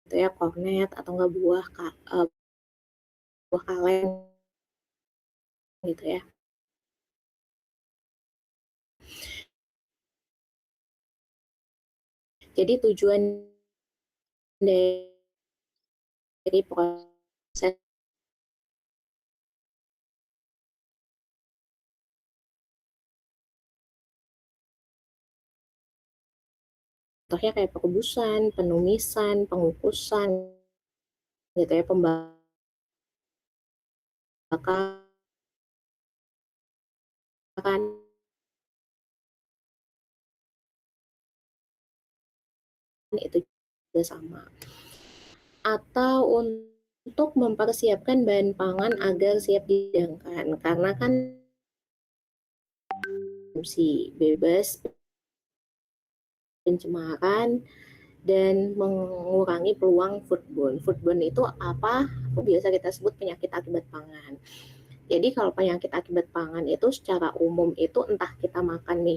gitu ya, kornet atau enggak buah kaleng gitu ya. Jadi tujuan dari proses contohnya kayak perebusan, penumisan, pengukusan gitu ya, pembakaran itu juga sama. Atau untuk mempersiapkan bahan pangan agar siap dihidangkan, karena kan konsumsi bebas, pencemaran, dan mengurangi peluang foodborne. Foodborne itu apa? Biasa kita sebut penyakit akibat pangan. Jadi kalau penyakit akibat pangan itu secara umum itu entah kita makan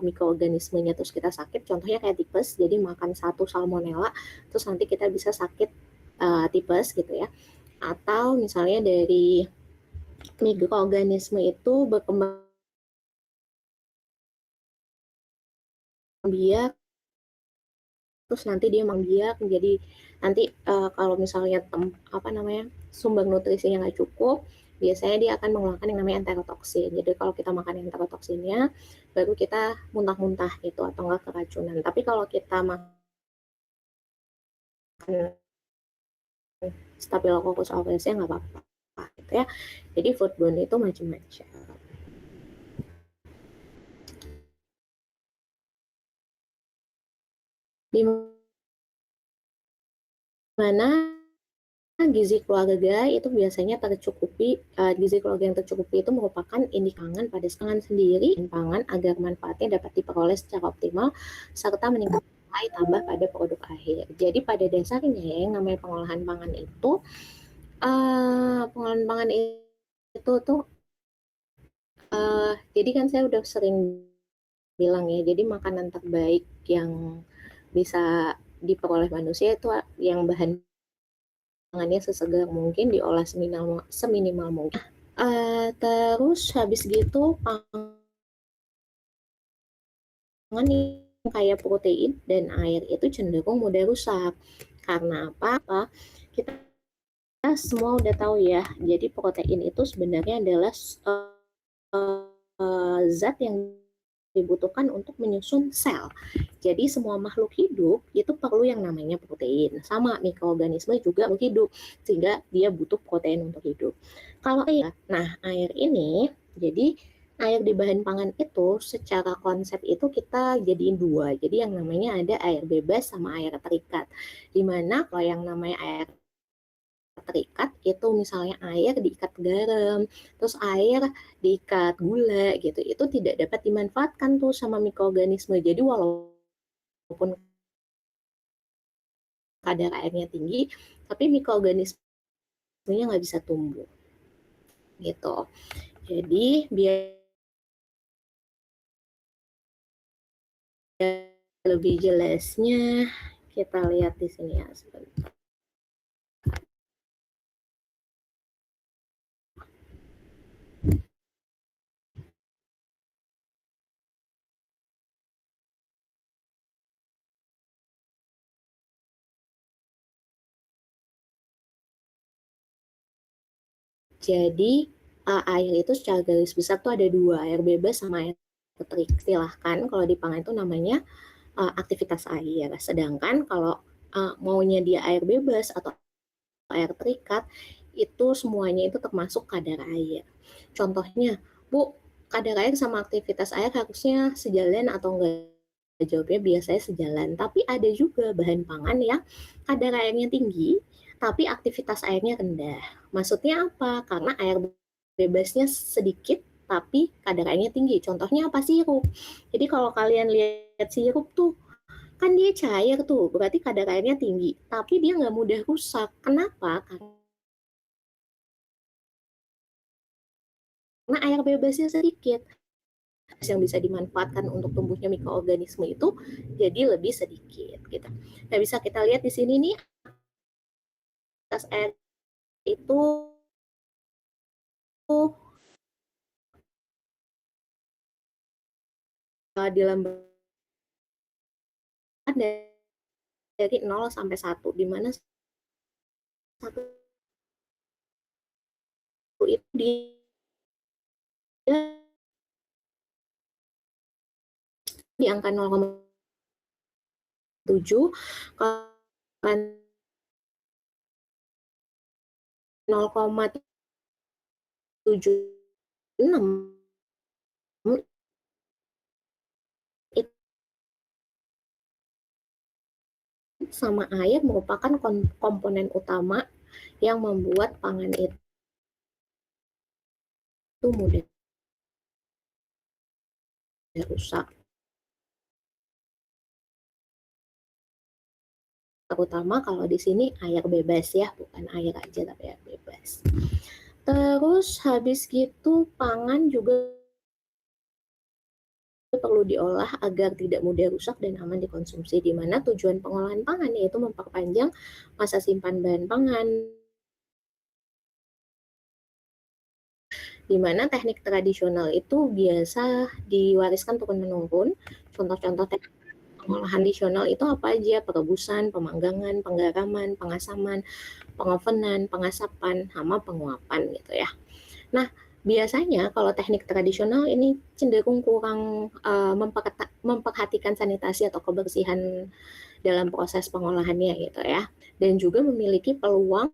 mikroorganismenya terus kita sakit, contohnya kayak tipes, jadi makan satu salmonella terus nanti kita bisa sakit tipes gitu ya. Atau misalnya dari mikroorganisme itu berkembang biak, terus nanti dia membiak, jadi nanti kalau misalnya sumber nutrisinya nggak cukup, biasanya dia akan mengeluarkan yang namanya enterotoksin. Jadi kalau kita makan enterotoksinnya, baru kita muntah-muntah gitu atau enggak keracunan. Tapi kalau kita makan Staphylococcus aureus nggak apa-apa gitu ya. Jadi foodborne itu macam-macam. Di mana gizi keluarga itu biasanya tercukupi, gizi keluarga yang tercukupi itu merupakan indikator pada pangan sendiri pangan agar manfaatnya dapat diperoleh secara optimal serta meningkatkan nilai tambah pada produk akhir. Jadi pada dasarnya yang namanya pengolahan pangan itu tuh jadi kan saya udah sering bilang ya, jadi makanan terbaik yang bisa diperoleh manusia itu yang bahan pangannya sesegar mungkin, diolah seminimal mungkin. Terus habis gitu pangan yang kaya protein dan air itu cenderung mudah rusak. Karena apa? Kita semua udah tahu ya, jadi protein itu sebenarnya adalah zat yang dibutuhkan untuk menyusun sel. Jadi semua makhluk hidup itu perlu yang namanya protein. Sama mikroorganisme juga hidup sehingga dia butuh protein untuk hidup. Kalau air, nah air ini jadi air di bahan pangan itu secara konsep itu kita jadiin dua. Jadi yang namanya ada air bebas sama air terikat. Dimana kalau yang namanya air terikat itu misalnya air diikat garam, terus air diikat gula gitu, itu tidak dapat dimanfaatkan tuh sama mikroorganisme. Jadi walaupun kadar airnya tinggi, tapi mikroorganismenya nggak bisa tumbuh gitu. Jadi biar lebih jelasnya kita lihat di sini ya sebentar. Jadi air itu secara garis besar tuh ada dua, air bebas sama air terikat. Silahkan kalau di pangan itu namanya aktivitas air. Sedangkan kalau maunya dia air bebas atau air terikat, itu semuanya itu termasuk kadar air. Contohnya, Bu, kadar air sama aktivitas air harusnya sejalan atau enggak? Jawabnya biasanya sejalan, tapi ada juga bahan pangan yang kadar airnya tinggi, tapi aktivitas airnya rendah. Maksudnya apa? Karena air bebasnya sedikit, tapi kadar airnya tinggi. Contohnya apa? Sirup. Jadi kalau kalian lihat sirup tuh, kan dia cair tuh, berarti kadar airnya tinggi, tapi dia nggak mudah rusak. Kenapa? Karena air bebasnya sedikit. Yang bisa dimanfaatkan untuk tumbuhnya mikroorganisme itu jadi lebih sedikit gitu. Nah, bisa kita lihat di sini nih air itu dilambangkan dari 0 sampai 1, di mana 1 itu dia di angka 0,7, kalau 0,76 itu sama air merupakan komponen utama yang membuat pangan itu mudah rusak. Terutama kalau di sini air bebas ya, bukan air aja tapi air bebas. Terus habis gitu pangan juga perlu diolah agar tidak mudah rusak dan aman dikonsumsi, di mana tujuan pengolahan pangan yaitu memperpanjang masa simpan bahan pangan. Di mana teknik tradisional itu biasa diwariskan turun-menurun. Contoh-contoh teknik pengolahan tradisional itu apa aja? Perebusan, pemanggangan, penggaraman, pengasaman, pengovenan, pengasapan, sama penguapan gitu ya. Nah, biasanya kalau teknik tradisional ini cenderung kurang memperhatikan sanitasi atau kebersihan dalam proses pengolahannya gitu ya. Dan juga memiliki peluang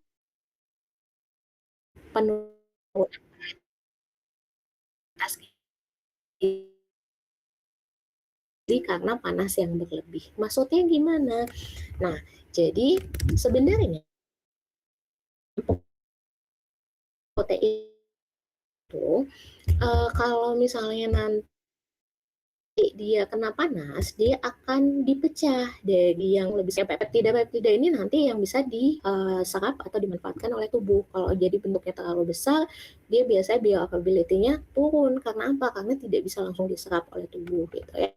penurunan karena panas yang berlebih. Maksudnya gimana? Nah, jadi sebenarnya protein itu kalau misalnya nanti dia kena panas, dia akan dipecah dari yang lebih peptida ini nanti yang bisa diserap atau dimanfaatkan oleh tubuh. Kalau jadi bentuknya terlalu besar, dia biasanya bioavailability-nya turun. Karena apa? Karena tidak bisa langsung diserap oleh tubuh gitu ya.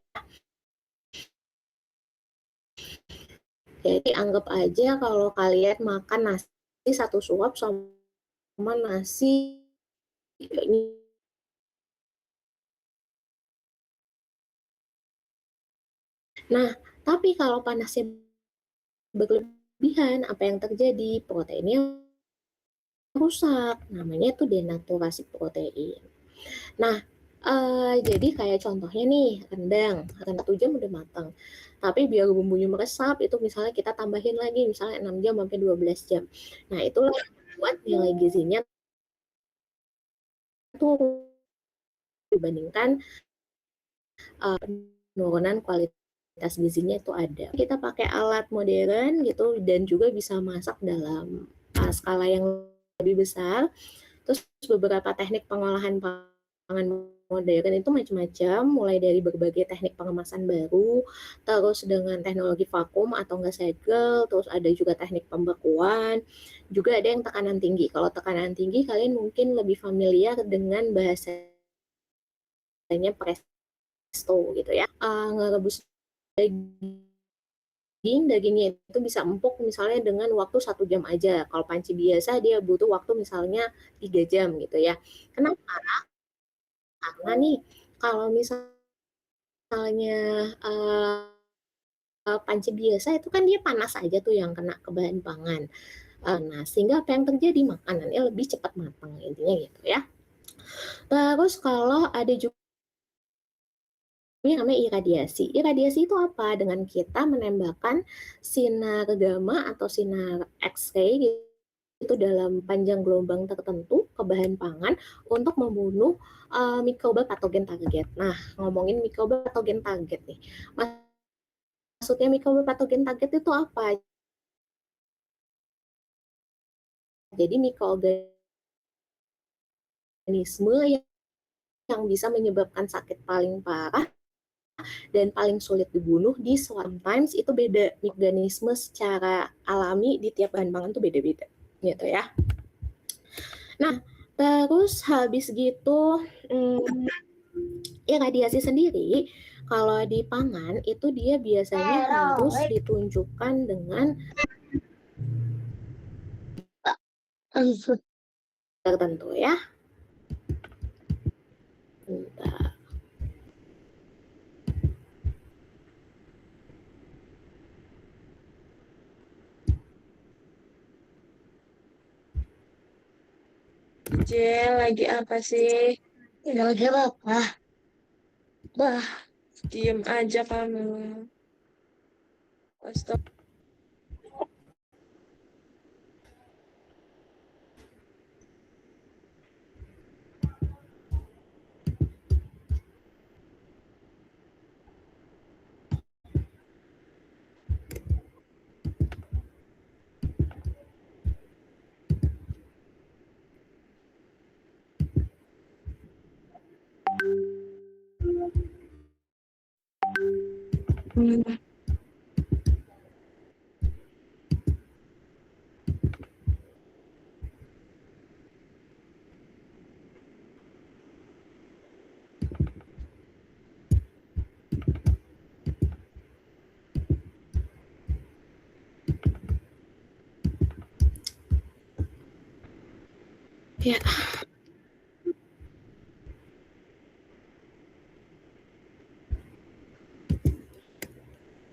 Jadi anggap aja kalau kalian makan nasi satu suap sama nasi ini. Nah, tapi kalau panasnya berlebihan, apa yang terjadi? Proteinnya rusak, namanya itu denaturasi protein. Nah, jadi kayak contohnya nih, rendang 1 jam udah matang. Tapi biar bumbunya meresap, itu misalnya kita tambahin lagi, misalnya 6 jam sampai 12 jam. Nah, itulah yang membuat nilai gizinya turun dibandingkan penurunan kualitas gizinya itu ada. Kita pakai alat modern gitu dan juga bisa masak dalam skala yang lebih besar. Terus beberapa teknik pengolahan pangan modern itu macam-macam, mulai dari berbagai teknik pengemasan baru, terus dengan teknologi vakum atau enggak segel, terus ada juga teknik pembekuan, juga ada yang tekanan tinggi. Kalau tekanan tinggi kalian mungkin lebih familiar dengan bahasanya presto gitu ya. Ngerebus dagingnya itu bisa empuk misalnya dengan waktu 1 jam aja. Kalau panci biasa dia butuh waktu misalnya 3 jam gitu ya. Kenapa? Karena nih kalau misalnya panci biasa itu kan dia panas aja tuh yang kena ke bahan pangan. Nah, sehingga apa yang terjadi? Makanannya lebih cepat matang, intinya gitu ya. Terus kalau ada juga ini namanya iradiasi. Iradiasi itu apa? Dengan kita menembakkan sinar gamma atau sinar X-ray itu dalam panjang gelombang tertentu ke bahan pangan untuk membunuh mikroba patogen target. Nah, ngomongin mikroba patogen target nih. Maksudnya mikroba patogen target itu apa? Jadi mikroorganisme yang bisa menyebabkan sakit paling parah dan paling sulit dibunuh di sometimes itu beda organisme secara alami di tiap bahan pangan tuh beda-beda gitu ya. Nah, terus habis gitu iradiasi sendiri kalau di pangan itu dia biasanya harus ditunjukkan dengan tertentu ya. Bentar. Jel, lagi apa sih? Nggak lagi apa-apa. Bah, diem aja kamu. Astaga. Hmm. Ya,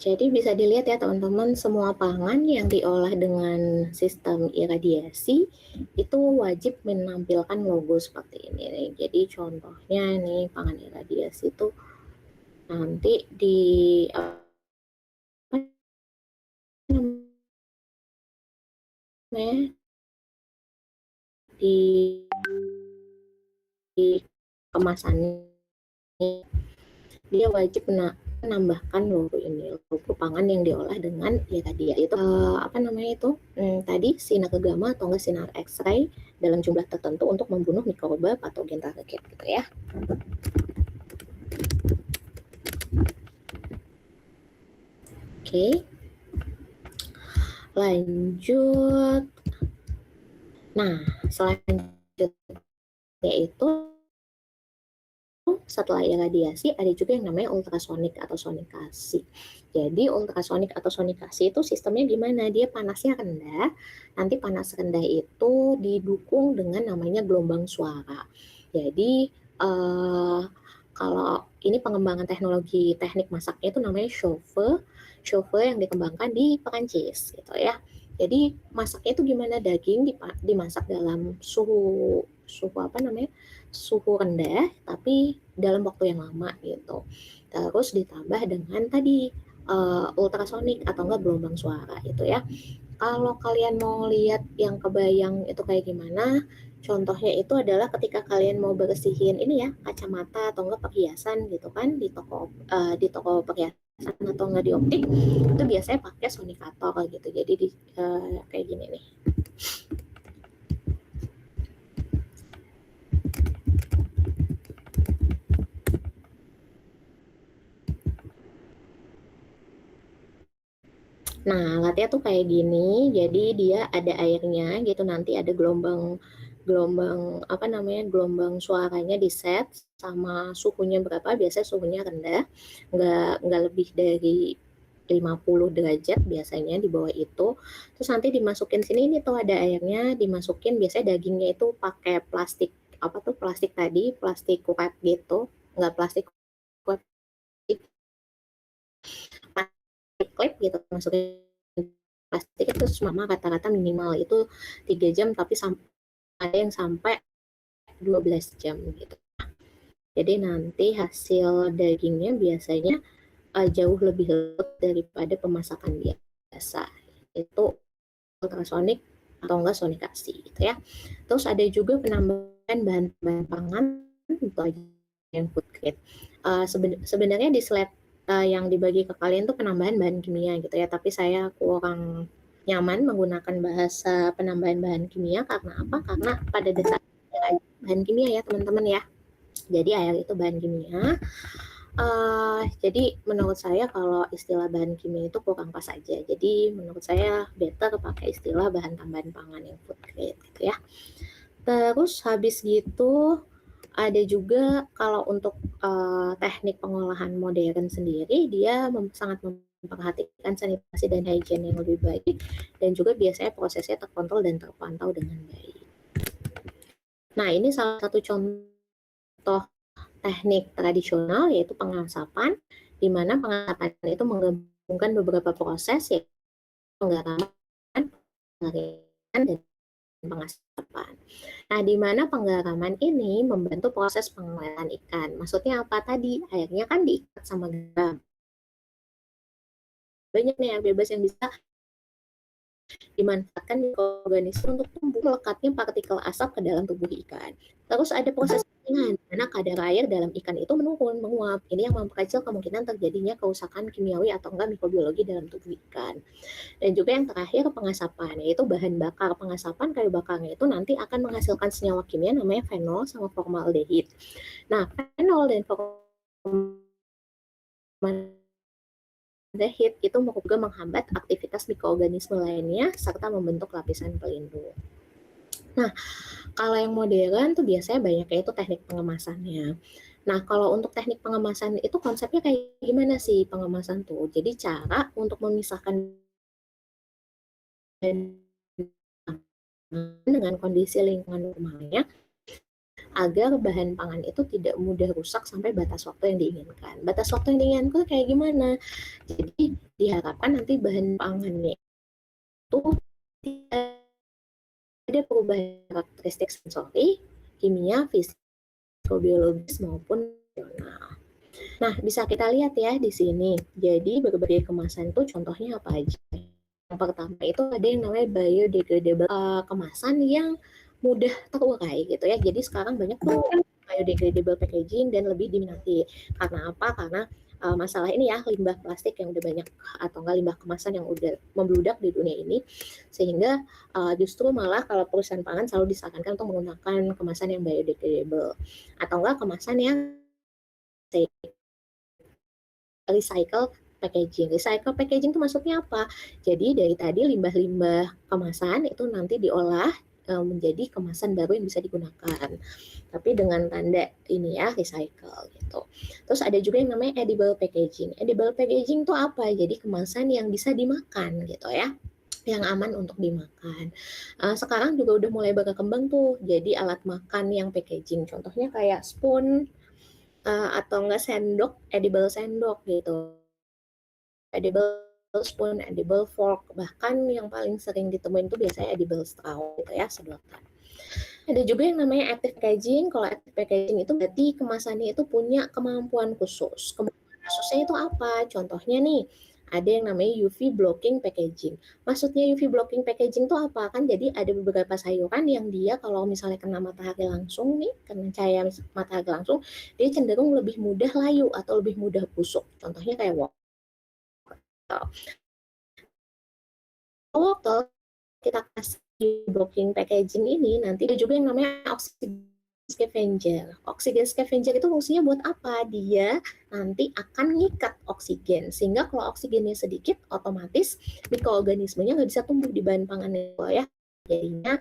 jadi bisa dilihat ya teman-teman, semua pangan yang diolah dengan sistem iradiasi itu wajib menampilkan logo seperti ini nih. Jadi contohnya nih pangan iradiasi itu nanti di apa namanya di, di kemasannya dia wajib menambahkan logo ini, logo pangan yang diolah dengan ya tadi ya itu apa namanya itu tadi sinar gamma atau enggak sinar X-ray dalam jumlah tertentu untuk membunuh mikroba patogen target gitu ya. Oke, lanjut. Nah, selanjutnya itu setelah iradiasi ada juga yang namanya ultrasonik atau sonikasi. Jadi ultrasonik atau sonikasi itu sistemnya gimana? Dia panasnya rendah. Nanti panas rendah itu didukung dengan namanya gelombang suara. Jadi kalau ini pengembangan teknologi teknik masaknya itu namanya chauffeur, chauffeur yang dikembangkan di Perancis gitu ya. Jadi masaknya itu gimana, daging dimasak dalam suhu suhu apa namanya suhu rendah tapi dalam waktu yang lama gitu. Terus ditambah dengan tadi ultrasonik atau enggak gelombang suara itu ya. Kalau kalian mau lihat yang kebayang itu kayak gimana, contohnya itu adalah ketika kalian mau bersihin ini ya kacamata atau enggak perhiasan gitu kan di toko perhiasan atau enggak di optik itu biasanya pakai sonikator gitu. Jadi kayak gini nih. Nah, alatnya tuh kayak gini, jadi dia ada airnya gitu, nanti ada gelombang gelombang apa namanya gelombang suaranya di set sama suhunya berapa, biasanya suhunya rendah, nggak lebih dari 50 derajat biasanya di bawah itu. Terus nanti dimasukin sini, ini tuh ada airnya, dimasukin biasanya dagingnya itu pakai plastik apa tuh plastik tadi, plastik wrap gitu, nggak plastik wrap, klip gitu masukin plastik itu mama rata-rata minimal itu 3 jam tapi ada yang sampai 12 jam gitu. Jadi nanti hasil dagingnya biasanya jauh lebih lembut daripada pemasakan biasa. Itu ultrasonik atau enggak sonikasi gitu ya. Terus ada juga penambahan bahan-bahan pangan itu aja yang food grade. Sebenarnya di slide yang dibagi ke kalian tuh penambahan bahan kimia gitu ya, tapi saya kurang nyaman menggunakan bahasa penambahan bahan kimia karena apa? Karena pada dasarnya bahan kimia ya teman-teman ya. Jadi air itu bahan kimia. Jadi menurut saya kalau istilah bahan kimia itu kurang pas aja. Jadi menurut saya better pakai istilah bahan tambahan pangan yang food grade gitu ya. Terus habis gitu ada juga kalau untuk teknik pengolahan modern sendiri dia sangat memperhatikan sanitasi dan hygiene yang lebih baik, dan juga biasanya prosesnya terkontrol dan terpantau dengan baik. Nah, ini salah satu contoh teknik tradisional yaitu pengasapan, di mana pengasapan itu menggabungkan beberapa proses yaitu penggaraman, pengeringan, dan pengasapan. Nah, di mana penggaraman ini membantu proses pengawetan ikan. Maksudnya apa tadi? Airnya kan diikat sama garam. Banyak nih air bebas yang bisa dimanfaatkan mikroorganisme untuk tumbuh melekatnya partikel asap ke dalam tubuh ikan. Terus ada proses pengeringan, di mana kadar air dalam ikan itu menurun, menguap. Ini yang memperkecil kemungkinan terjadinya kerusakan kimiawi atau enggak mikrobiologi dalam tubuh ikan. Dan juga yang terakhir pengasapan, yaitu bahan bakar. Pengasapan kayu bakarnya itu nanti akan menghasilkan senyawa kimia namanya fenol sama formaldehid. Nah, fenol dan formaldehid itu juga menghambat aktivitas mikroorganisme lainnya serta membentuk lapisan pelindung. Nah, kalau yang modern tuh biasanya banyaknya itu teknik pengemasannya. Nah, kalau untuk teknik pengemasan itu konsepnya kayak gimana sih pengemasan tuh? Jadi cara untuk memisahkan dengan kondisi lingkungan normalnya agar bahan pangan itu tidak mudah rusak sampai batas waktu yang diinginkan. Batas waktu yang diinginkan kayak gimana? Jadi diharapkan nanti bahan pangannya itu tidak ada perubahan karakteristik sensori, kimia, fisik, biologis maupun emosional. Nah, bisa kita lihat ya di sini. Jadi berbagai kemasan itu contohnya apa aja? Yang pertama itu ada yang namanya biodegradable kemasan yang mudah terurai gitu ya. Jadi sekarang banyak tuh biodegradable packaging dan lebih diminati. Karena apa? Karena masalah ini ya, limbah plastik yang udah banyak atau enggak limbah kemasan yang udah membludak di dunia ini, sehingga justru malah kalau perusahaan pangan selalu disarankan untuk menggunakan kemasan yang biodegradable atau enggak kemasan yang recycle packaging. Recycle packaging itu maksudnya apa? Jadi dari tadi limbah-limbah kemasan itu nanti diolah menjadi kemasan baru yang bisa digunakan. Tapi dengan tanda ini ya, recycle gitu. Terus ada juga yang namanya edible packaging. Edible packaging itu apa? Jadi kemasan yang bisa dimakan gitu ya, yang aman untuk dimakan. Sekarang juga udah mulai berkembang tuh, jadi alat makan yang packaging. Contohnya kayak spoon, atau enggak sendok, edible sendok gitu. Edible spoon, edible fork, bahkan yang paling sering ditemuin itu biasanya edible straw gitu ya, sedotan. Ada juga yang namanya active packaging. Kalau active packaging itu berarti kemasannya itu punya kemampuan khusus. Kemampuan khususnya itu apa? Contohnya nih, ada yang namanya UV blocking packaging. Maksudnya UV blocking packaging itu apa? Kan jadi ada beberapa sayuran yang dia kalau misalnya kena matahari langsung nih, kena cahaya matahari langsung, dia cenderung lebih mudah layu atau lebih mudah busuk. Contohnya kayak wortel. Wortel kita kasih blocking packaging ini nanti ada juga yang namanya oxygen scavenger. Oxygen scavenger itu fungsinya buat apa? Dia nanti akan ngikat oksigen sehingga kalau oksigennya sedikit otomatis mikroorganismenya nggak bisa tumbuh di bahan pangan itu ya. Jadinya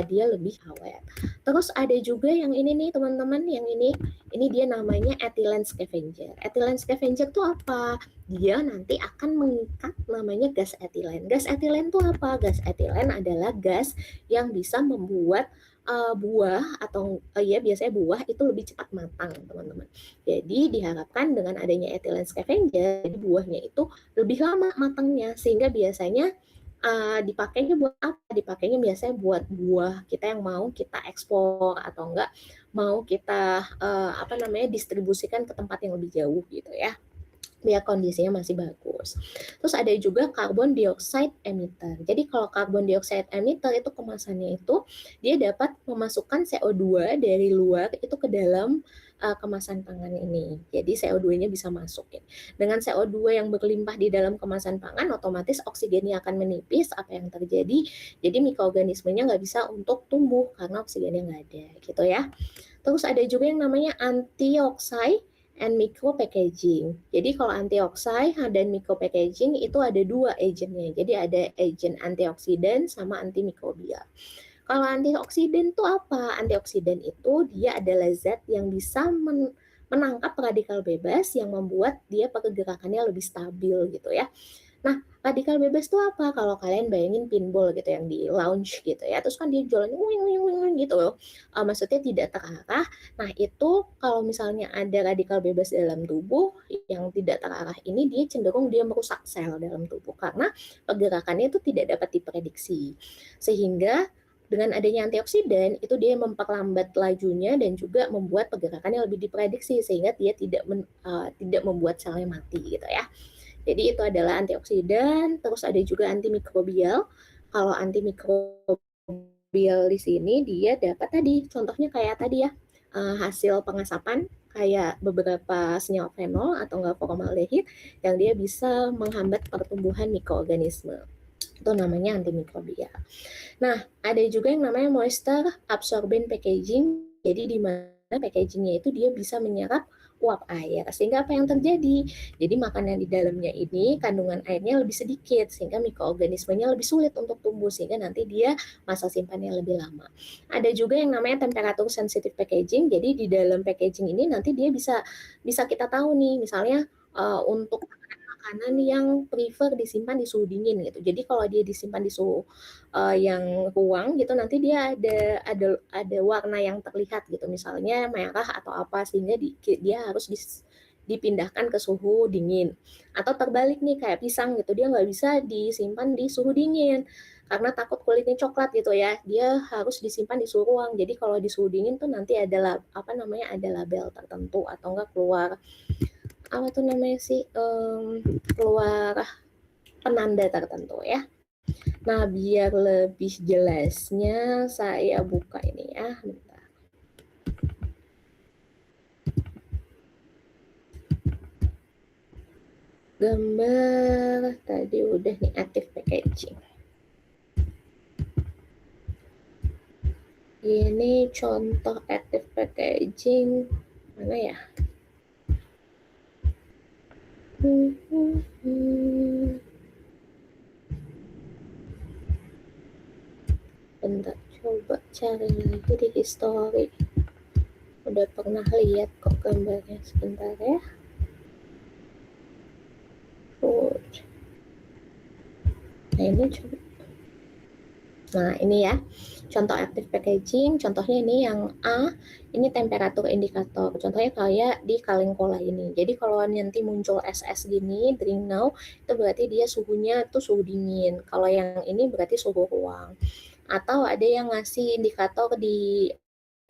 dia lebih awet. Terus ada juga yang ini nih teman-teman, yang ini dia namanya ethylene scavenger. Ethylene scavenger itu apa? Dia nanti akan mengikat namanya gas etilen. Gas etilen itu apa? Gas etilen adalah gas yang bisa membuat buah atau ya biasanya buah itu lebih cepat matang, teman-teman. Jadi diharapkan dengan adanya ethylene scavenger, jadi buahnya itu lebih lama matangnya sehingga biasanya dipakainya buat apa? Dipakainya biasanya buat buah kita yang mau kita ekspor atau enggak mau kita distribusikan ke tempat yang lebih jauh gitu ya, biar kondisinya masih bagus. Terus ada juga carbon dioxide emitter. Jadi kalau carbon dioxide emitter itu kemasannya itu dia dapat memasukkan CO2 dari luar itu ke dalam kemasan pangan ini. Jadi CO2-nya bisa masuk. Ya. Dengan CO2 yang berlimpah di dalam kemasan pangan, otomatis oksigennya akan menipis. Apa yang terjadi? Jadi mikroorganismenya nggak bisa untuk tumbuh karena oksigennya nggak ada, gitu ya. Terus ada juga yang namanya antioxide and micro packaging. Jadi kalau antioxide dan micro packaging itu ada dua agentnya. Jadi ada agent antioksidan sama antimikrobial. Kalau antioksidan itu apa? Antioksidan itu dia adalah zat yang bisa menangkap radikal bebas yang membuat dia pergerakannya lebih stabil gitu ya. Nah, radikal bebas itu apa? Kalau kalian bayangin pinball gitu yang di lounge gitu ya, terus kan dia jalannya wing wing wing wing gitu loh. Maksudnya tidak terarah. Nah, itu kalau misalnya ada radikal bebas dalam tubuh yang tidak terarah ini, dia cenderung dia merusak sel dalam tubuh karena pergerakannya itu tidak dapat diprediksi. Sehingga dengan adanya antioksidan itu dia memperlambat lajunya dan juga membuat pergerakannya lebih diprediksi sehingga dia tidak membuat selnya mati gitu ya. Jadi itu adalah antioksidan, terus ada juga antimikrobial. Kalau antimikrobial di sini dia dapat tadi, contohnya kayak tadi ya, hasil pengasapan kayak beberapa senyawa fenol atau enggak formaldehid yang dia bisa menghambat pertumbuhan mikroorganisme. Itu namanya antimikrobial. Nah, ada juga yang namanya moisture absorbent packaging. Jadi di mana packagingnya itu dia bisa menyerap uap air. Sehingga apa yang terjadi? Jadi makanan di dalamnya ini kandungan airnya lebih sedikit sehingga mikroorganismenya lebih sulit untuk tumbuh sehingga nanti dia masa simpannya lebih lama. Ada juga yang namanya temperatur sensitive packaging. Jadi di dalam packaging ini nanti dia bisa bisa kita tahu nih misalnya untuk makanan yang prefer disimpan di suhu dingin gitu. Jadi kalau dia disimpan di suhu yang ruang gitu nanti dia ada warna yang terlihat gitu misalnya merah atau apa sehingga dia harus dipindahkan ke suhu dingin atau terbalik nih kayak pisang gitu dia nggak bisa disimpan di suhu dingin karena takut kulitnya coklat gitu ya dia harus disimpan di suhu ruang jadi kalau di suhu dingin tuh nanti ada apa namanya ada label tertentu atau enggak keluar apa tuh namanya sih keluar penanda tertentu ya. Nah, biar lebih jelasnya saya buka ini ya, bentar. Gambar tadi udah nih active packaging. Ini contoh active packaging mana ya? Bentar, coba cari lagi di history. Udah pernah lihat kok gambarnya sebentar ya. Food. Nah ini coba. Nah ini ya, contoh active packaging, contohnya ini yang A, ini temperatur indikator. Contohnya kayak di kaleng cola ini. Jadi kalau nanti muncul SS gini, drink now, itu berarti dia suhunya tuh suhu dingin. Kalau yang ini berarti suhu ruang. Atau ada yang ngasih indikator di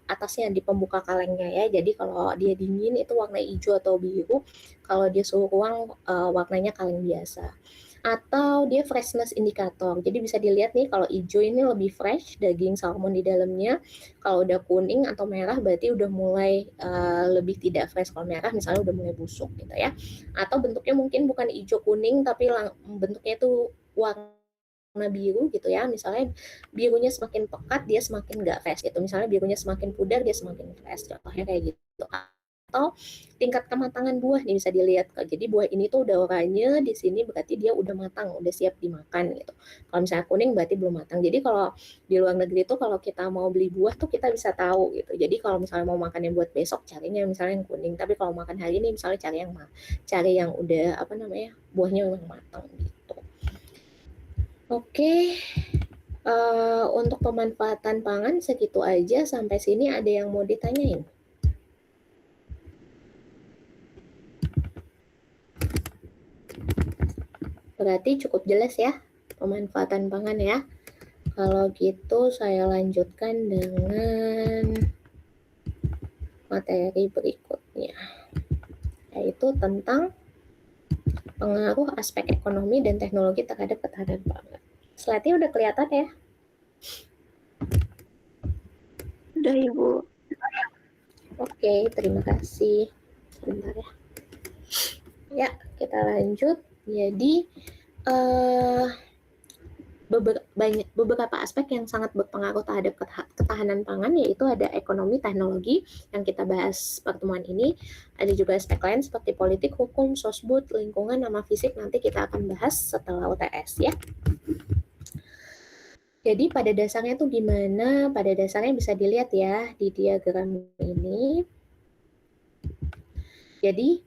atasnya di pembuka kalengnya ya. Jadi kalau dia dingin itu warna hijau atau biru, kalau dia suhu ruang warnanya kaleng biasa. Atau dia freshness indikator. Jadi bisa dilihat nih kalau hijau ini lebih fresh daging salmon di dalamnya. Kalau udah kuning atau merah berarti udah mulai lebih tidak fresh. Kalau merah misalnya udah mulai busuk gitu ya. Atau bentuknya mungkin bukan hijau kuning tapi bentuknya itu warna biru gitu ya, misalnya birunya semakin pekat dia semakin nggak fresh gitu, misalnya birunya semakin pudar dia semakin fresh, contohnya kayak gitu. Atau tingkat kematangan buah nih bisa dilihat, jadi buah ini tuh udah oranye di sini berarti dia udah matang, udah siap dimakan gitu. Kalau misalnya kuning berarti belum matang. Jadi kalau di luar negeri tuh kalau kita mau beli buah tuh kita bisa tahu gitu. Jadi kalau misalnya mau makan yang buat besok carinya misalnya yang kuning, tapi kalau makan hari ini misalnya cari yang udah apa namanya buahnya memang matang gitu. Oke, untuk pemanfaatan pangan segitu aja, sampai sini ada yang mau ditanyain? Berarti cukup jelas ya pemanfaatan pangan ya. Kalau gitu saya lanjutkan dengan materi berikutnya, yaitu tentang pengaruh aspek ekonomi dan teknologi terhadap ketahanan pangan. Slide-nya udah kelihatan ya? Udah Ibu. Oke, terima kasih. Sebentar ya. Ya, kita lanjut. Jadi, beberapa aspek yang sangat berpengaruh terhadap ketahanan pangan yaitu ada ekonomi, teknologi yang kita bahas pertemuan ini, ada juga aspek lain seperti politik, hukum, sosbud, lingkungan, sama fisik nanti kita akan bahas setelah UTS ya. Jadi pada dasarnya tuh gimana? Pada dasarnya bisa dilihat ya di diagram ini. Jadi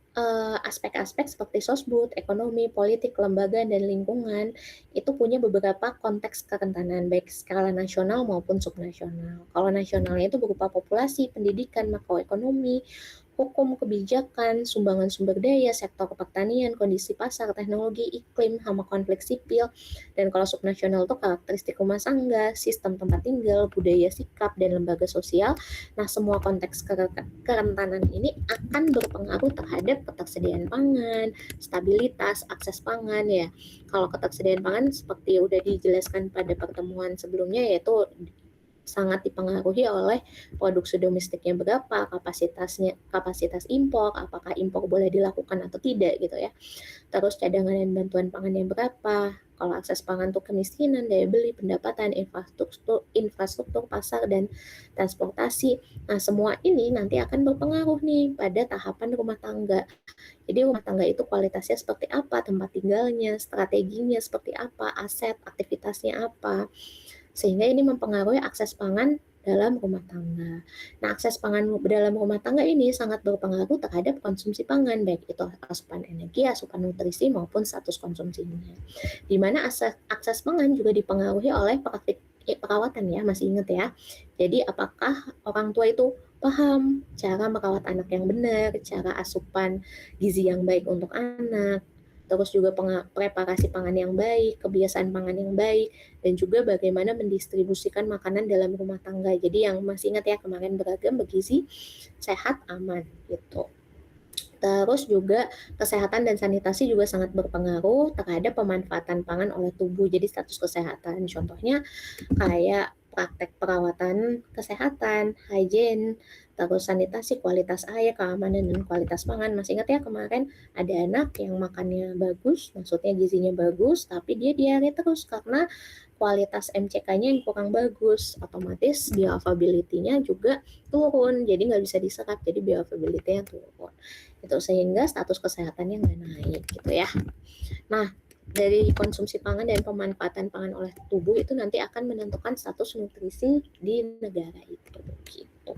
aspek-aspek seperti sosbud, ekonomi, politik, lembaga, dan lingkungan itu punya beberapa konteks kerentanan baik skala nasional maupun subnasional. Kalau nasionalnya itu berupa populasi, pendidikan, makroekonomi, hukum, kebijakan, sumbangan sumber daya, sektor pertanian, kondisi pasar, teknologi, iklim, hama konflik sipil. Dan kalau subnasional itu karakteristik rumah tangga, sistem tempat tinggal, budaya sikap, dan lembaga sosial. Nah, semua konteks kerentanan ini akan berpengaruh terhadap ketersediaan pangan, stabilitas, akses pangan ya. Kalau ketersediaan pangan seperti udah dijelaskan pada pertemuan sebelumnya yaitu sangat dipengaruhi oleh produksi domestiknya berapa, kapasitas impor, apakah impor boleh dilakukan atau tidak gitu ya. Terus cadangan dan bantuan pangannya berapa, kalau akses pangan tuh kemiskinan, daya beli, pendapatan, infrastruktur pasar dan transportasi. Nah, semua ini nanti akan berpengaruh nih pada tahapan rumah tangga. Jadi rumah tangga itu kualitasnya seperti apa, tempat tinggalnya, strateginya seperti apa, aset, aktivitasnya apa. Sehingga ini mempengaruhi akses pangan dalam rumah tangga. Nah, akses pangan dalam rumah tangga ini sangat berpengaruh terhadap konsumsi pangan, baik itu asupan energi, asupan nutrisi, maupun status konsumsinya. Di mana akses pangan juga dipengaruhi oleh praktik perawatan ya, masih ingat ya. Jadi apakah orang tua itu paham cara merawat anak yang benar, cara asupan gizi yang baik untuk anak, terus juga preparasi pangan yang baik, kebiasaan pangan yang baik, dan juga bagaimana mendistribusikan makanan dalam rumah tangga. Jadi yang masih ingat ya kemarin beragam, bergizi, sehat, aman gitu. Terus juga kesehatan dan sanitasi juga sangat berpengaruh terhadap pemanfaatan pangan oleh tubuh. Jadi status kesehatan, contohnya kayak praktek perawatan kesehatan, hygiene, terus sanitasi, kualitas air, keamanan dan kualitas pangan. Masih ingat ya kemarin ada anak yang makannya bagus, maksudnya gizinya bagus, tapi dia diare terus karena kualitas MCK-nya yang kurang bagus, otomatis bioavailability-nya juga turun, jadi nggak bisa diserap, jadi bioavailability-nya turun. Itu sehingga status kesehatannya nggak naik gitu ya. Nah, dari konsumsi pangan dan pemanfaatan pangan oleh tubuh itu nanti akan menentukan status nutrisi di negara itu gitu.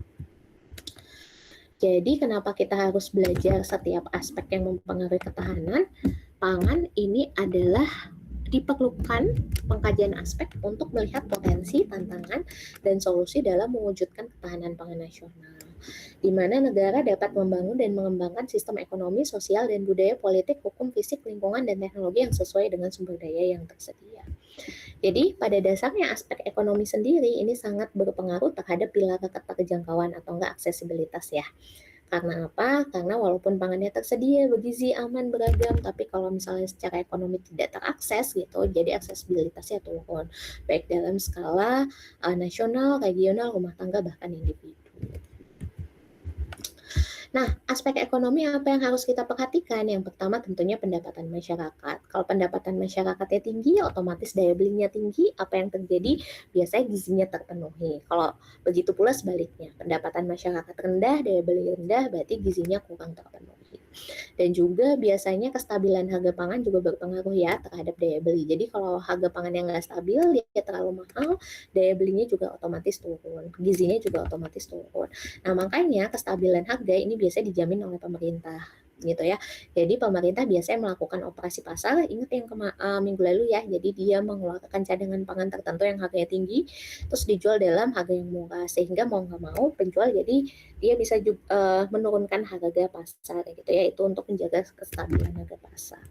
Jadi kenapa kita harus belajar setiap aspek yang mempengaruhi ketahanan pangan ini adalah diperlukan pengkajian aspek untuk melihat potensi, tantangan, dan solusi dalam mewujudkan ketahanan pangan nasional, di mana negara dapat membangun dan mengembangkan sistem ekonomi, sosial, dan budaya, politik, hukum, fisik, lingkungan, dan teknologi yang sesuai dengan sumber daya yang tersedia. Jadi pada dasarnya aspek ekonomi sendiri ini sangat berpengaruh terhadap pilar keterjangkauan atau enggak aksesibilitas ya. Karena apa? Karena walaupun pangannya tersedia, bergizi, aman, beragam, tapi kalau misalnya secara ekonomi tidak terakses gitu, jadi aksesibilitasnya turun, baik dalam skala nasional, regional, rumah tangga, bahkan individu. Nah, aspek ekonomi apa yang harus kita perhatikan? Yang pertama tentunya pendapatan masyarakat. Kalau pendapatan masyarakatnya tinggi, otomatis daya belinya tinggi, apa yang terjadi? Biasanya gizinya terpenuhi. Kalau begitu pula sebaliknya, pendapatan masyarakat rendah, daya beli rendah, berarti gizinya kurang terpenuhi. Dan juga biasanya kestabilan harga pangan juga berpengaruh ya terhadap daya beli. Jadi kalau harga pangan yang nggak stabil, dia terlalu mahal, daya belinya juga otomatis turun, gizinya juga otomatis turun. Nah, makanya kestabilan harga ini biasanya dijamin oleh pemerintah gitu ya. Jadi pemerintah biasanya melakukan operasi pasar, ingat yang minggu lalu ya, jadi dia mengeluarkan cadangan pangan tertentu yang harganya tinggi, terus dijual dalam harga yang murah, sehingga mau nggak mau penjual jadi dia bisa juga menurunkan harga pasar gitu ya, itu untuk menjaga kestabilan harga pasar.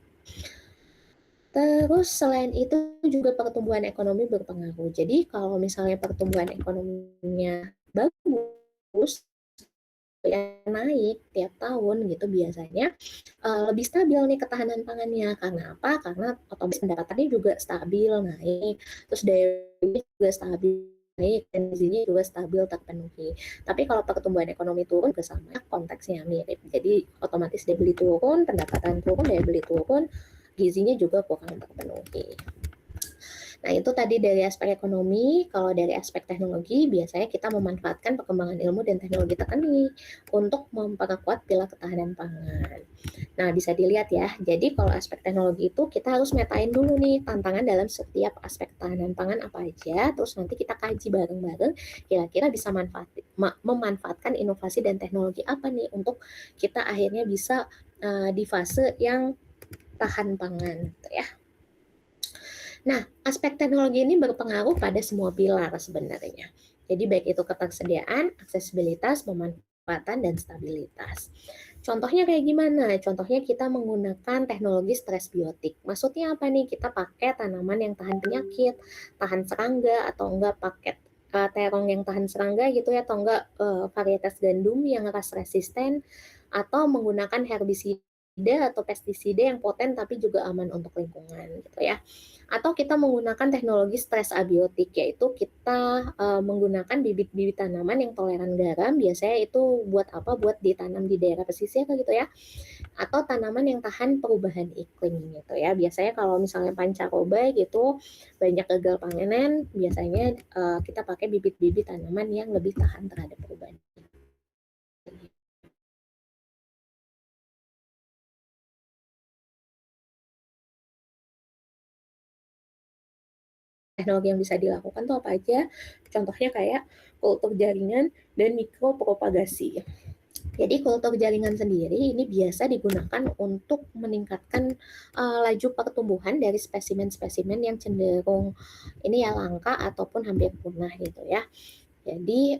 Terus selain itu juga pertumbuhan ekonomi berpengaruh. Jadi kalau misalnya pertumbuhan ekonominya bagus, ya naik tiap tahun gitu biasanya lebih stabil nih ketahanan pangannya. Karena apa? Karena otomatis pendapatannya juga stabil naik, terus daya beli juga stabil naik, dan gizinya juga stabil terpenuhi. Tapi kalau pertumbuhan ekonomi turun ke sama konteksnya mirip. Jadi otomatis daya beli turun, pendapatan turun, daya beli turun, gizinya juga kurang terpenuhi. Nah, itu tadi dari aspek ekonomi. Kalau dari aspek teknologi, biasanya kita memanfaatkan perkembangan ilmu dan teknologi terkini untuk memperkuat pilar ketahanan pangan. Nah, bisa dilihat ya. Jadi, kalau aspek teknologi itu kita harus metain dulu nih tantangan dalam setiap aspek ketahanan pangan apa aja, terus nanti kita kaji bareng-bareng kira-kira bisa memanfaatkan inovasi dan teknologi apa nih untuk kita akhirnya bisa di fase yang tahan pangan gitu ya. Nah, aspek teknologi ini berpengaruh pada semua pilar sebenarnya. Jadi baik itu ketersediaan, aksesibilitas, pemanfaatan, dan stabilitas. Contohnya kayak gimana? Contohnya kita menggunakan teknologi stres biotik. Maksudnya apa nih? Kita pakai tanaman yang tahan penyakit, tahan serangga, atau enggak pakai terong yang tahan serangga gitu ya, atau enggak varietas gandum yang ras resisten, atau menggunakan herbisida atau pestisida yang poten tapi juga aman untuk lingkungan gitu ya. Atau kita menggunakan teknologi stres abiotik, yaitu kita menggunakan bibit-bibit tanaman yang toleran garam, biasanya itu buat apa? Buat ditanam di daerah pesisir gitu ya. Atau tanaman yang tahan perubahan iklim gitu ya. Biasanya kalau misalnya pancaroba gitu banyak gagal panen, biasanya kita pakai bibit-bibit tanaman yang lebih tahan terhadap perubahan iklim. Teknologi yang bisa dilakukan tuh apa aja? Contohnya kayak kultur jaringan dan mikropropagasi. Jadi kultur jaringan sendiri ini biasa digunakan untuk meningkatkan laju pertumbuhan dari spesimen-spesimen yang cenderung ini ya langka ataupun hampir punah gitu ya. Jadi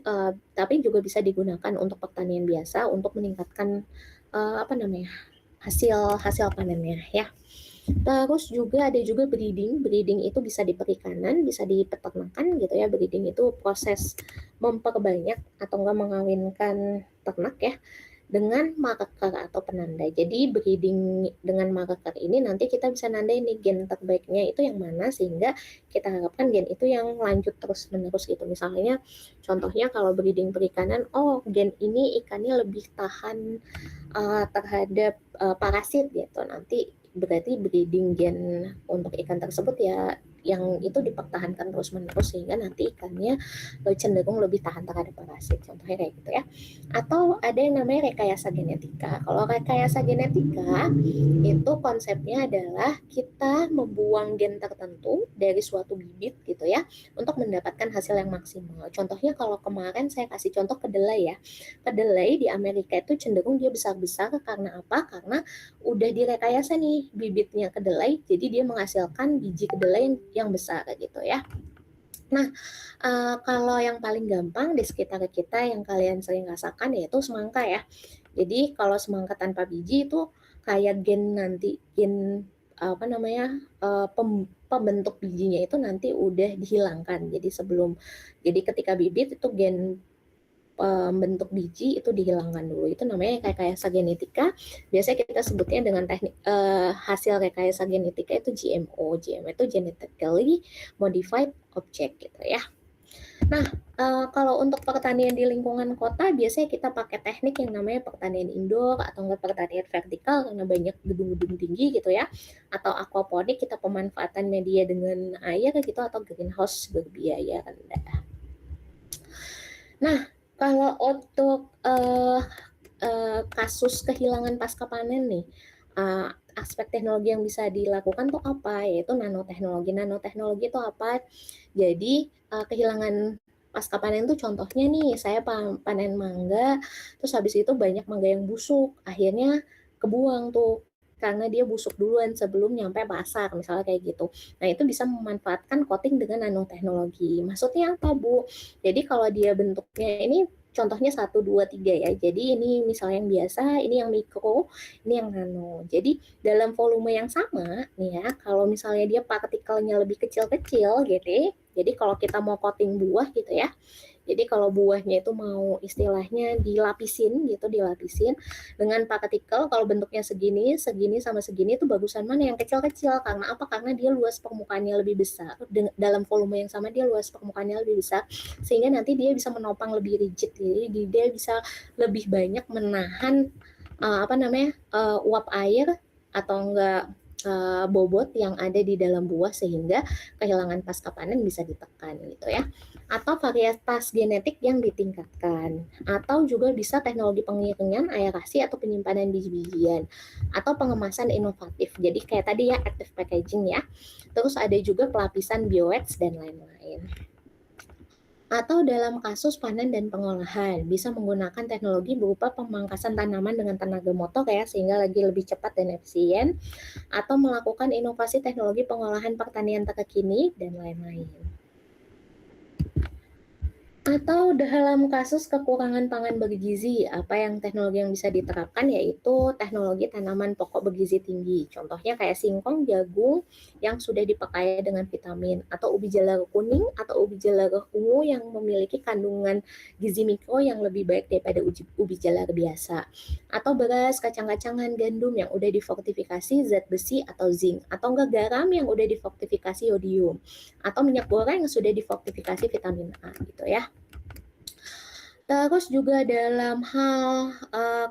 tapi juga bisa digunakan untuk pertanian biasa untuk meningkatkan apa namanya hasil panennya ya. Terus juga ada juga breeding. Breeding itu bisa di perikanan, bisa di peternakan gitu ya. Breeding itu proses memperbanyak atau enggak mengawinkan ternak ya dengan marker atau penanda. Jadi breeding dengan marker ini nanti kita bisa nandain nih gen terbaiknya itu yang mana sehingga kita harapkan gen itu yang lanjut terus menerus gitu. Misalnya contohnya kalau breeding perikanan, oh gen ini ikannya lebih tahan terhadap parasit gitu. Nanti berarti breeding gen untuk ikan tersebut ya yang itu dipertahankan terus-menerus sehingga nanti ikannya cenderung lebih tahan terhadap parasit. Contohnya kayak gitu ya. Atau ada yang namanya rekayasa genetika. Kalau rekayasa genetika itu konsepnya adalah kita membuang gen tertentu dari suatu bibit gitu ya untuk mendapatkan hasil yang maksimal. Contohnya kalau kemarin saya kasih contoh kedelai ya. Kedelai di Amerika itu cenderung dia besar-besar karena apa? Karena udah direkayasa nih bibitnya kedelai, jadi dia menghasilkan biji kedelai yang besar gitu ya. Nah, kalau yang paling gampang di sekitar kita yang kalian sering rasakan yaitu semangka ya. Jadi kalau semangka tanpa biji itu kayak gen apa namanya pembentuk bijinya itu nanti udah dihilangkan. Jadi ketika bibit itu gen bentuk biji itu dihilangkan dulu. Itu namanya rekayasa genetika. Biasanya kita sebutnya dengan teknik hasil rekayasa genetika itu GMO. GMO itu genetically modified object gitu ya. Nah, kalau untuk pertanian di lingkungan kota biasanya kita pakai teknik yang namanya pertanian indoor atau enggak pertanian vertikal karena banyak gedung-gedung tinggi gitu ya. Atau aquaponik kita pemanfaatan media dengan air gitu atau greenhouse berbiaya rendah. Nah, kalau untuk kasus kehilangan pasca panen nih, aspek teknologi yang bisa dilakukan tuh apa? Yaitu nanoteknologi. Nanoteknologi itu apa? Jadi kehilangan pasca panen tuh contohnya nih, saya panen mangga, terus habis itu banyak mangga yang busuk, akhirnya kebuang tuh karena dia busuk duluan sebelum nyampe pasar, misalnya kayak gitu. Nah, itu bisa memanfaatkan coating dengan nanoteknologi. Maksudnya apa, Bu? Jadi kalau dia bentuknya ini contohnya 1, 2, 3 ya. Jadi ini misalnya yang biasa, ini yang mikro, ini yang nano. Jadi dalam volume yang sama nih ya, kalau misalnya dia partikelnya lebih kecil-kecil gitu. Jadi kalau kita mau coating buah gitu ya. Jadi kalau buahnya itu mau istilahnya dilapisin gitu, dilapisin dengan partikel kalau bentuknya segini, segini sama segini itu bagusan mana yang kecil-kecil karena apa? Karena dia luas permukaannya lebih besar. Dalam volume yang sama dia luas permukaannya lebih besar sehingga nanti dia bisa menopang lebih rigid. Jadi dia bisa lebih banyak menahan apa namanya? Uap air atau enggak bobot yang ada di dalam buah sehingga kehilangan pasca panen bisa ditekan gitu ya. Atau varietas genetik yang ditingkatkan, atau juga bisa teknologi pengiringan, aerasi atau penyimpanan biji-bijian, atau pengemasan inovatif. Jadi kayak tadi ya active packaging ya. Terus ada juga pelapisan bioex dan lain-lain. Atau dalam kasus panen dan pengolahan, bisa menggunakan teknologi berupa pemangkasan tanaman dengan tenaga motor ya, sehingga lagi lebih cepat dan efisien, atau melakukan inovasi teknologi pengolahan pertanian terkini, dan lain-lain. Atau dalam kasus kekurangan pangan bergizi, apa yang teknologi yang bisa diterapkan yaitu teknologi tanaman pokok bergizi tinggi. Contohnya kayak singkong, jagung yang sudah dipakai dengan vitamin, atau ubi jalar kuning atau ubi jalar ungu yang memiliki kandungan gizi mikro yang lebih baik daripada ubi jalar biasa. Atau beras, kacang-kacangan, gandum yang udah difortifikasi zat besi atau zinc, atau enggak garam yang udah difortifikasi yodium, atau minyak goreng yang sudah difortifikasi vitamin A gitu ya. Terus juga dalam hal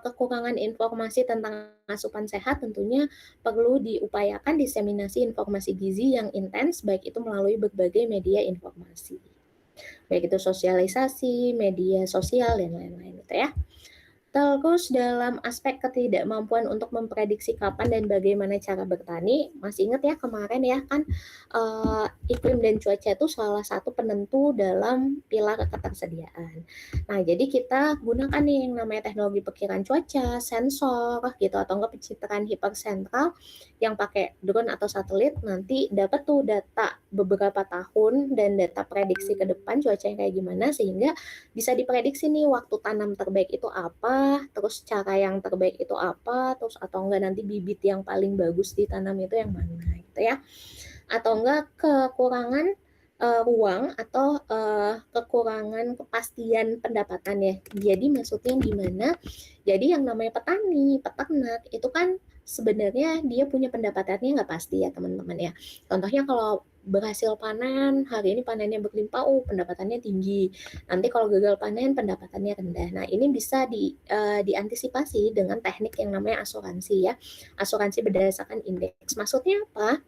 kekurangan informasi tentang asupan sehat tentunya perlu diupayakan diseminasi informasi gizi yang intens baik itu melalui berbagai media informasi. Baik itu sosialisasi, media sosial dan lain-lain gitu ya. Terus dalam aspek ketidakmampuan untuk memprediksi kapan dan bagaimana cara bertani, masih ingat ya kemarin ya kan iklim dan cuaca itu salah satu penentu dalam pilar ketersediaan. Nah jadi kita gunakan nih yang namanya teknologi perkiraan cuaca, sensor gitu atau enggak pencitraan hipersentral yang pakai drone atau satelit nanti dapat tuh data beberapa tahun dan data prediksi ke depan cuacanya kayak gimana sehingga bisa diprediksi nih waktu tanam terbaik itu apa, terus cara yang terbaik itu apa, terus atau enggak nanti bibit yang paling bagus ditanam itu yang mana gitu ya. Atau enggak kekurangan ruang atau kekurangan kepastian pendapatan ya. Jadi maksudnya gimana? Jadi yang namanya petani, peternak itu kan sebenarnya dia punya pendapatannya nggak pasti ya teman-teman ya. Contohnya kalau berhasil panen, hari ini panennya berlimpah, pendapatannya tinggi. Nanti kalau gagal panen, pendapatannya rendah. Nah, ini bisa diantisipasi dengan teknik yang namanya asuransi ya. Asuransi berdasarkan indeks. Maksudnya apa?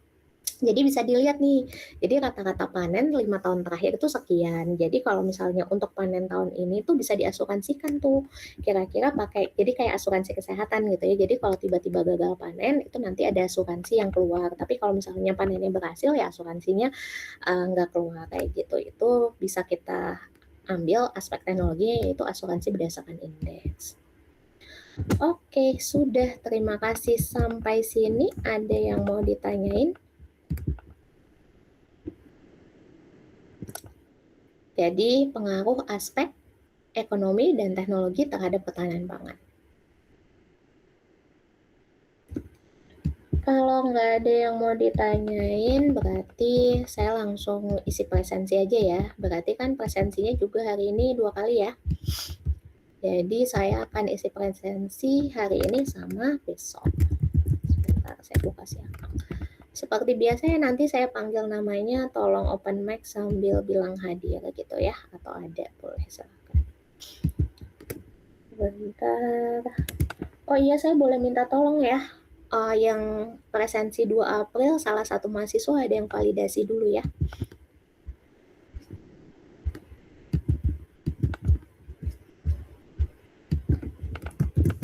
Jadi bisa dilihat nih, jadi rata-rata panen 5 tahun terakhir itu sekian. Jadi kalau misalnya untuk panen tahun ini tuh bisa diasuransikan tuh, kira-kira pakai, jadi kayak asuransi kesehatan gitu ya. Jadi kalau tiba-tiba gagal panen itu nanti ada asuransi yang keluar. Tapi kalau misalnya panennya berhasil ya asuransinya nggak keluar kayak gitu. Itu bisa kita ambil aspek teknologinya yaitu asuransi berdasarkan indeks. Oke, sudah. Terima kasih sampai sini. Ada yang mau ditanyain? Jadi pengaruh aspek ekonomi dan teknologi terhadap ketahanan pangan. Kalau nggak ada yang mau ditanyain, berarti saya langsung isi presensi aja ya. Berarti kan presensinya juga hari ini 2 kali ya. Jadi saya akan isi presensi hari ini sama besok. Sebentar, saya buka siapa. Seperti biasanya nanti saya panggil namanya, tolong open mic sambil bilang hadir gitu ya, atau ada boleh silakan. Bentar. Oh iya, saya boleh minta tolong ya. Yang presensi 2 April salah satu mahasiswa ada yang validasi dulu ya.